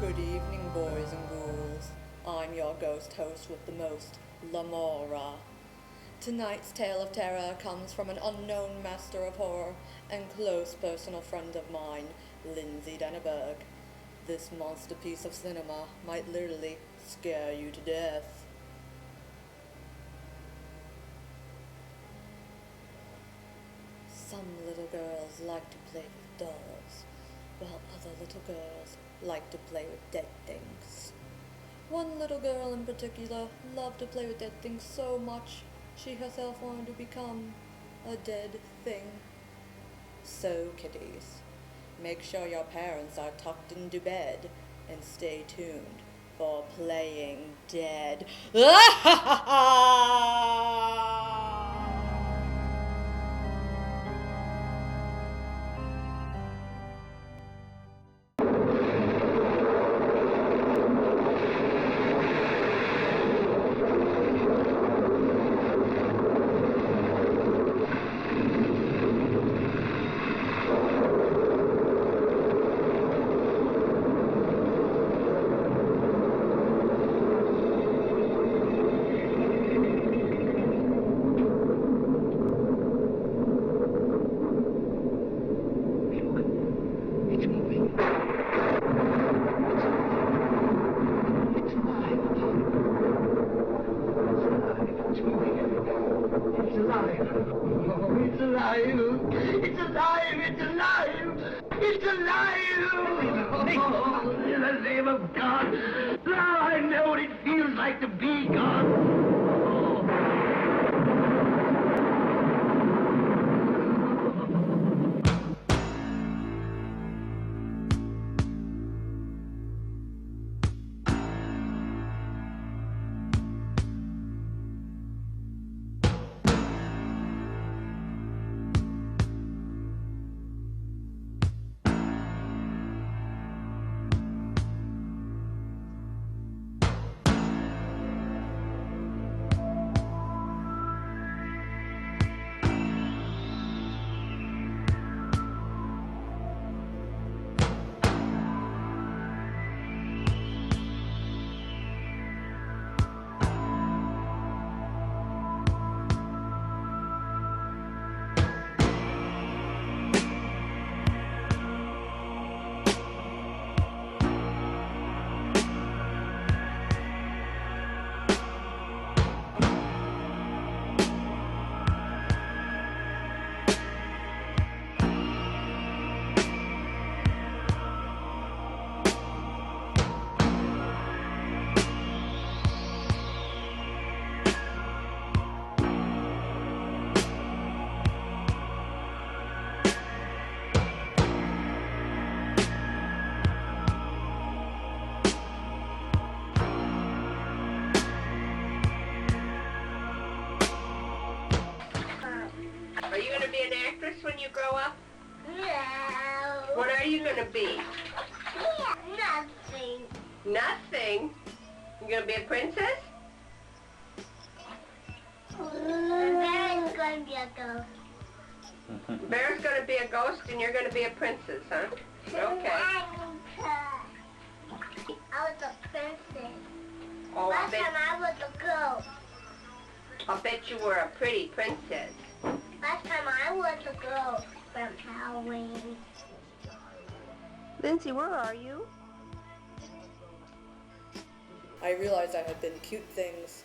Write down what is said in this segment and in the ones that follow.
Good evening, boys and ghouls. I'm your ghost host with the most, Lamora. Tonight's tale of terror comes from an unknown master of horror and close personal friend of mine, Lindsay Denniberg. This monster piece of cinema might literally scare you to death. Some little girls like to play with dolls, while other little girls like to play with dead things. One little girl in particular loved to play with dead things so much, she herself wanted to become a dead thing. So, kiddies, make sure your parents are tucked into bed and stay tuned for Playing Dead. It's alive! Oh, in the name of God! Now I know what it feels like to be God! Are you going to be an actress when you grow up? No. What are you going to be? Nothing. Nothing? You going to be a princess? Bear's going to be a ghost. Bear's going to be a ghost and you're going to be a princess, huh? Okay. I was a princess. Oh, Last time I was a girl. I'll bet you were a pretty princess. Last time I was a girl from Halloween. Lindsay, where are you? I realized I had been cute things,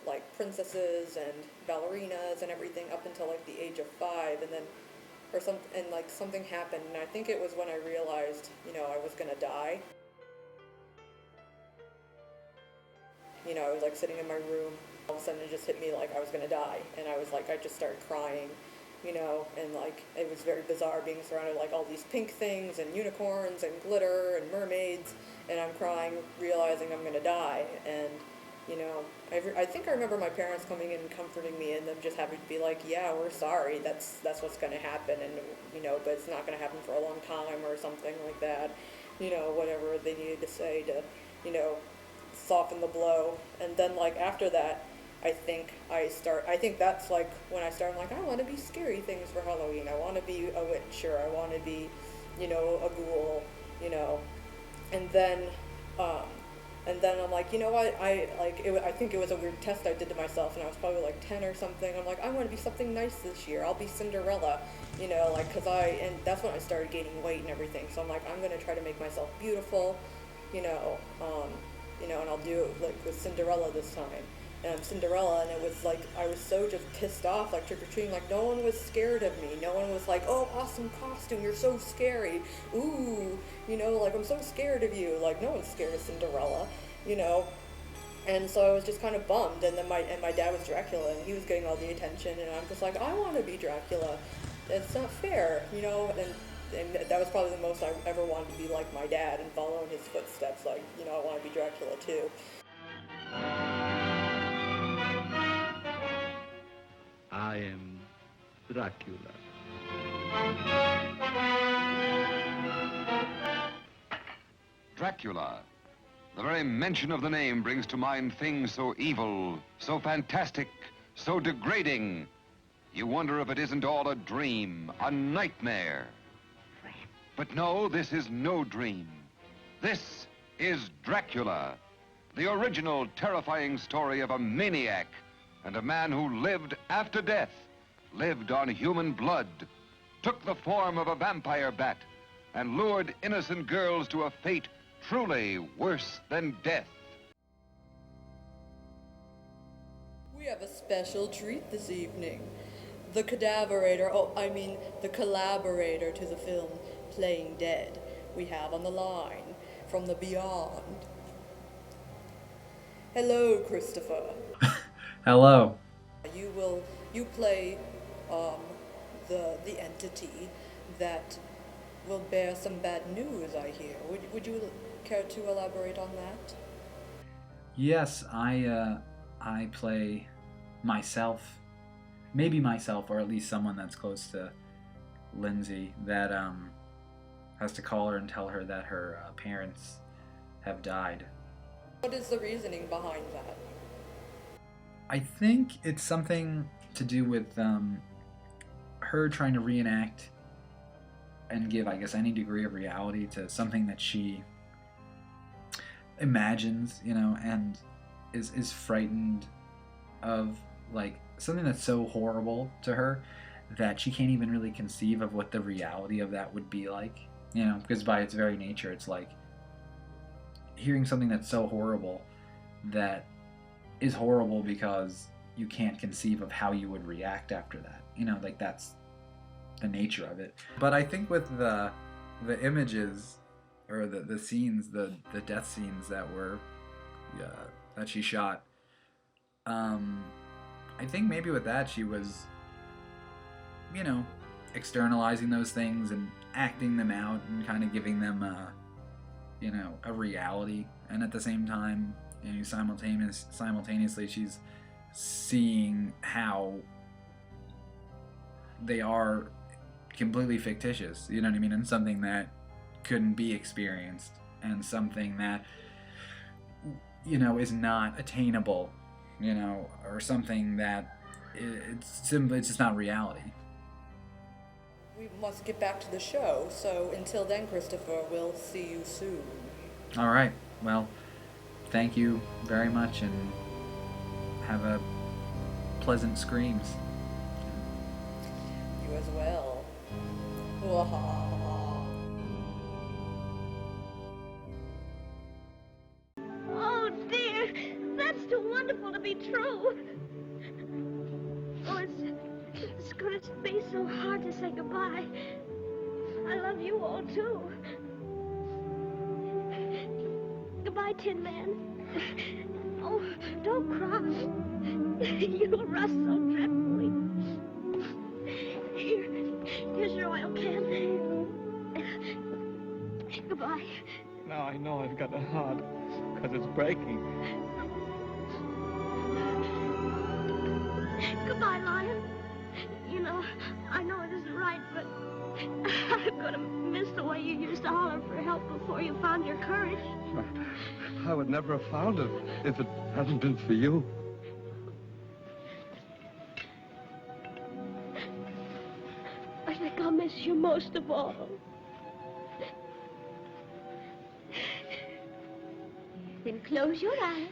like princesses and ballerinas and everything up until like the age of 5, and then something happened, and I think it was when I realized, I was gonna die. I was like sitting in my room, all of a sudden it just hit me like I was gonna die, and I just started crying, and like it was very bizarre being surrounded like all these pink things and unicorns and glitter and mermaids, and I'm crying, realizing I'm gonna die, and I think I remember my parents coming in and comforting me, and them just having to be like, yeah, we're sorry, that's what's gonna happen, and but it's not gonna happen for a long time or something like that, whatever they needed to say to, soften the blow. And then like after that, I think that's like when I started like, I want to be scary things for Halloween. I want to be a witch, or I want to be, a ghoul, and then um, I'm like, you know what? I think it was a weird test I did to myself, and I was probably like 10 or something. I'm like, I want to be something nice this year. I'll be Cinderella, you know, like, and that's when I started gaining weight and everything. So I'm like, I'm gonna try to make myself beautiful, you know, and I'll do it like with Cinderella this time. And I'm Cinderella, and it was like, I was so just pissed off, like trick-or-treating, like no one was scared of me. No one was like, oh, awesome costume, you're so scary. Ooh, you know, like, I'm so scared of you. Like, no one's scared of Cinderella, you know. And so I was just kind of bummed, and then my dad was Dracula, and he was getting all the attention, and I'm just like, I want to be Dracula. It's not fair, you know, and that was probably the most I ever wanted to be like my dad and follow in his footsteps, like, you know, I want to be Dracula too. I am Dracula. Dracula. The very mention of the name brings to mind things so evil, so fantastic, so degrading. You wonder if it isn't all a dream, a nightmare. But no, this is no dream. This is Dracula, the original terrifying story of a maniac and a man who lived after death, lived on human blood, took the form of a vampire bat, and lured innocent girls to a fate truly worse than death. We have a special treat this evening. The the collaborator to the film Playing Dead, we have on the line from the beyond. Hello, Christopher. Hello. You play the entity that will bear some bad news, I hear. Would you care to elaborate on that? Yes, I play myself, maybe myself, or at least someone that's close to Lindsay that has to call her and tell her that her parents have died. What is the reasoning behind that? I think it's something to do with her trying to reenact and give, I guess, any degree of reality to something that she imagines, you know, and is frightened of, like, something that's so horrible to her that she can't even really conceive of what the reality of that would be like, you know, because by its very nature, it's like hearing something that's so horrible that is horrible because you can't conceive of how you would react after that, you know, like that's the nature of it. But I think with the images or the scenes, the death scenes that were that she shot, I think maybe with that she was, you know, externalizing those things and acting them out and kind of giving them you know, a reality, and at the same time, you know, simultaneously she's seeing how they are completely fictitious, you know what I mean, and something that couldn't be experienced and something that, you know, is not attainable, you know, or something that it's just not reality. We must get back to the show, so until then, Christopher, we'll see you soon. All right, well, thank you very much, and have a pleasant screams. You as well. Oh dear, that's too wonderful to be true. Oh, it's gonna be so hard to say goodbye. I love you all too. Goodbye, Tin Man. Oh, don't cry. You rust so dreadfully. Here's your oil can. Goodbye. Now I know I've got a heart, because it's breaking. Goodbye, Lion. You know, I know it isn't right, but I'm gonna miss the way you used to holler for help before you found your courage. I would never have found it if it hadn't been for you. I think I'll miss you most of all. Then close your eyes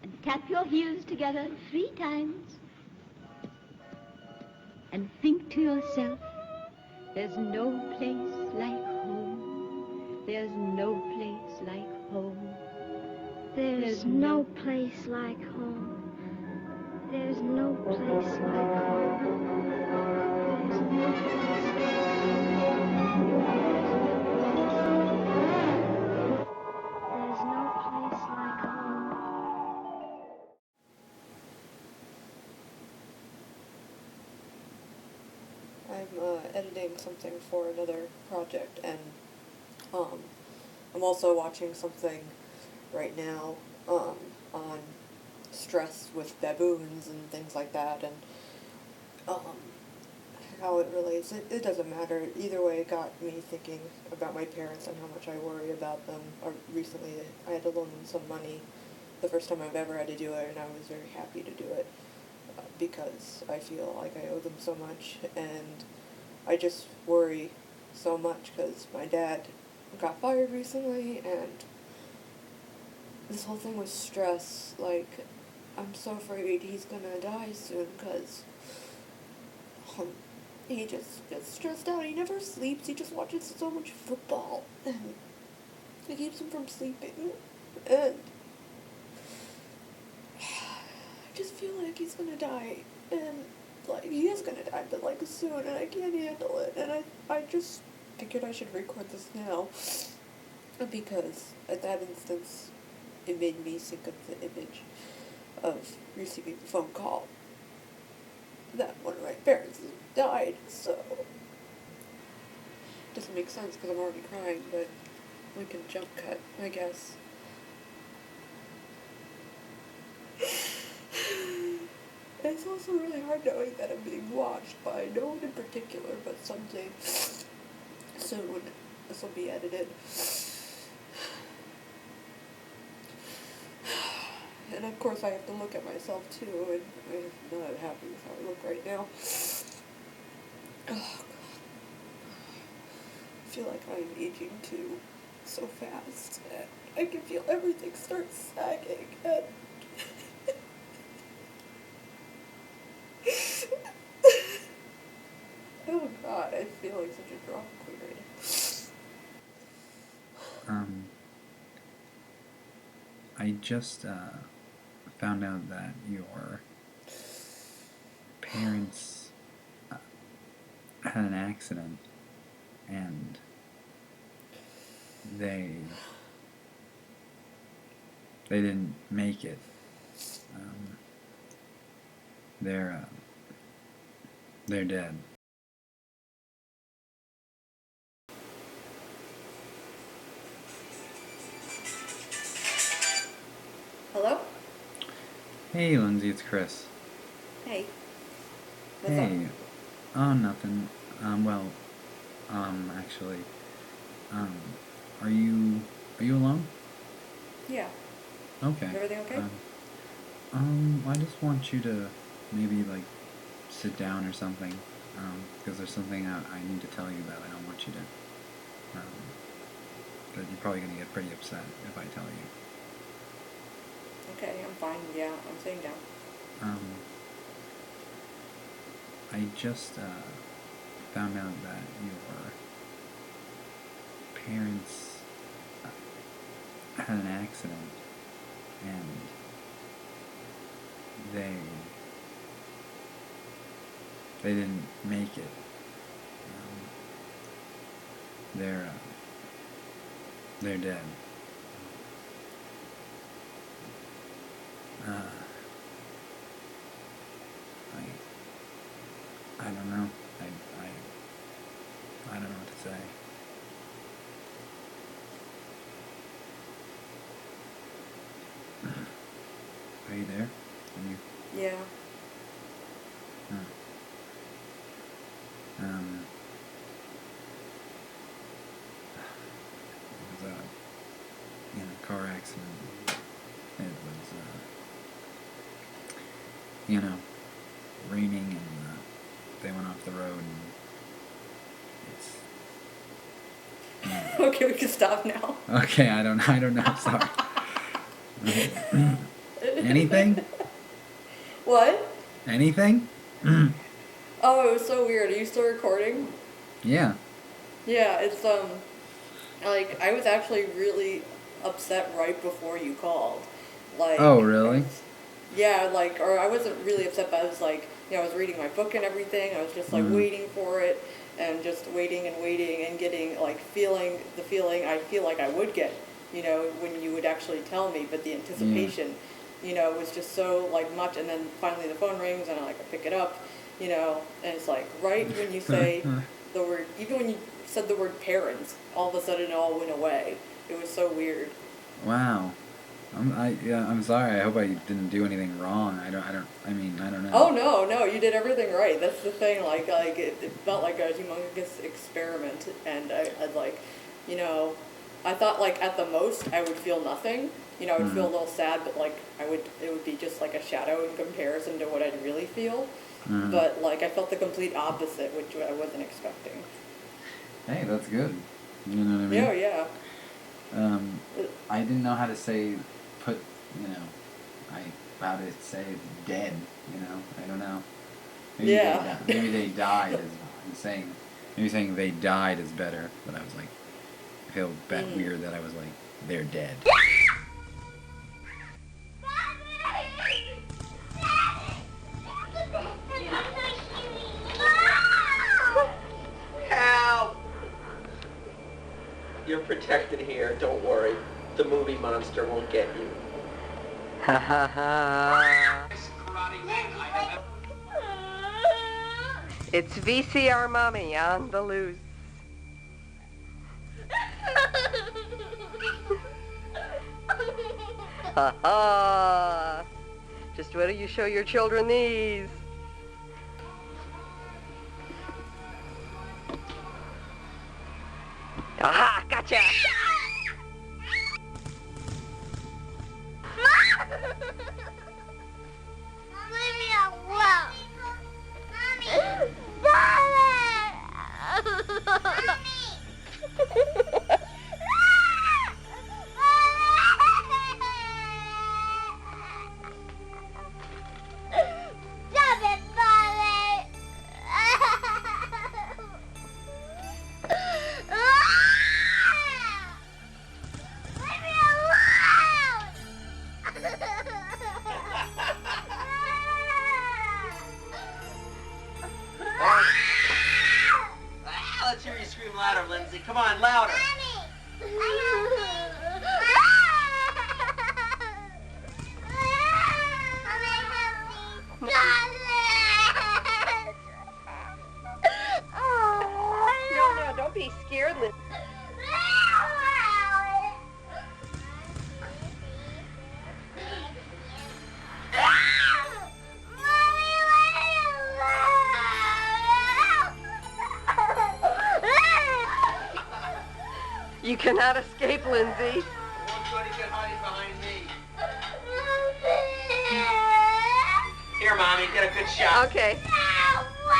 and tap your heels together 3 times. And think to yourself, there's no place like home. There's no place like home. There's no place like home. There's no place like home. There's no place There's no place like home. I'm editing something for another project, and I'm also watching something right now on stress with baboons and things like that, and how it relates. It doesn't matter. Either way, it got me thinking about my parents and how much I worry about them. Or recently, I had to loan them some money, the first time I've ever had to do it, and I was very happy to do it because I feel like I owe them so much, and I just worry so much because my dad got fired recently, and this whole thing with stress, like, I'm so afraid he's gonna die soon because he just gets stressed out. He never sleeps. He just watches so much football, and it keeps him from sleeping, and I just feel like he's gonna die, and, like, he is gonna die, but, like, soon, and I can't handle it, and I just figured I should record this now, because at that instance, it made me think of the image of receiving the phone call that one of my parents died, so it doesn't make sense because I'm already crying, but we can jump cut, I guess. It's also really hard knowing that I'm being watched by no one in particular, but someday soon this will be edited. And of course I have to look at myself too, and I'm not happy with how I look right now. Oh, God. I feel like I'm aging too, so fast, and I can feel everything start sagging, and oh God, I feel like such a drama queen right now. I just found out that your parents had an accident, and they didn't make it. They're dead. Hello? Hey, Lindsay, it's Chris. Hey. What's Hey. up? Oh, nothing. Actually, are you alone? Yeah. Okay. Is everything okay? I just want you to maybe, like, sit down or something, because there's something I need to tell you that I don't want you to, that you're probably gonna get pretty upset if I tell you. Okay, I'm fine. Yeah, I'm sitting down. I just found out that your parents had an accident, and they didn't make it. They're dead. I don't know. I don't know what to say. Are you there? Are you? Yeah. It was a car accident. It was raining, and they went off the road, and it's Okay, we can stop now. okay. I don't know. Sorry. Anything? What? Anything? Oh, it was so weird. Are you still recording? Yeah. Yeah, it's like I was actually really upset right before you called. Like Oh, really? Yeah, like, or I wasn't really upset, but I was like, you know, I was reading my book and everything. I was just like waiting for it and just waiting and getting like feeling the feeling I feel like I would get, you know, when you would actually tell me. But the anticipation, you know, was just so like much. And then finally the phone rings and I pick it up, you know, and it's like right when you say the word, even when you said the word parents, all of a sudden it all went away. It was so weird. Wow. I'm sorry. I hope I didn't do anything wrong. I don't know. Oh no, you did everything right. That's the thing. Like it felt like a humongous experiment, and I'd like, you know, I thought like at the most I would feel nothing. You know, I would feel a little sad, but like it would be just like a shadow in comparison to what I'd really feel. But like I felt the complete opposite, which I wasn't expecting. Hey, that's good. You know what I mean? Yeah. I didn't know how to say how to say dead, you know? I don't know. Maybe they died maybe saying they died is better, but I was like, I feel weird that I was like, they're dead. Help! You're protected here, don't worry. The movie monster won't get you. Ha ha ha. It's VCR Mommy on the loose. Ha ha. Just wait till you show your children these. Aha, gotcha. Leave me alone. Mommy. Stop it, Mommy. Leave me alone. Let's hear you scream louder, Lindsay. Come on, louder. No, don't be scared, Lindsay. You cannot escape, Lindsay. Won't do any good hiding behind me. Here, Mommy, get a good shot. Okay.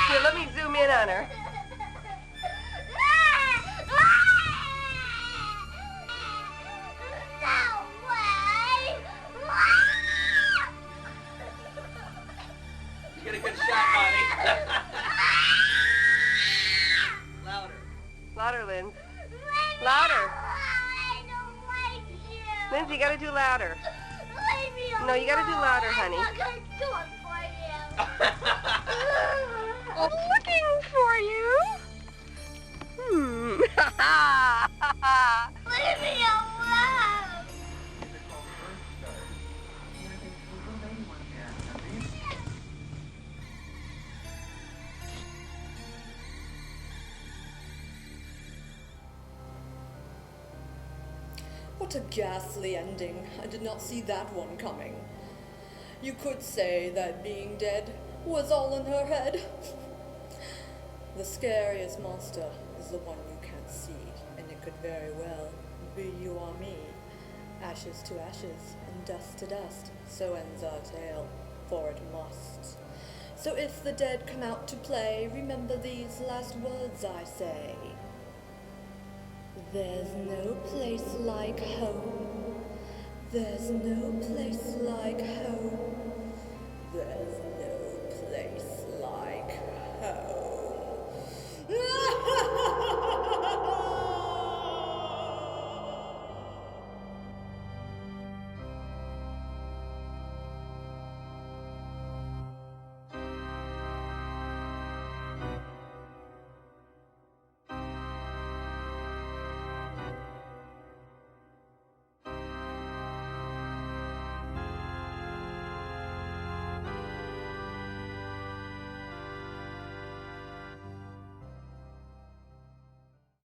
Here, let me zoom in on her. You get a good shot, Mommy. Louder. Louder, Lynn. Louder. I don't like you. Lindsay, you gotta do louder. Leave me alone. No, you gotta do louder, honey. I'm not gonna do it for you. Looking for you. Leave me alone. What a ghastly ending. I did not see that one coming. You could say that being dead was all in her head. The scariest monster is the one you can't see, and it could very well be you or me. Ashes to ashes, and dust to dust, so ends our tale, for it must. So if the dead come out to play, remember these last words I say. There's no place like home. There's no place like home. There's no place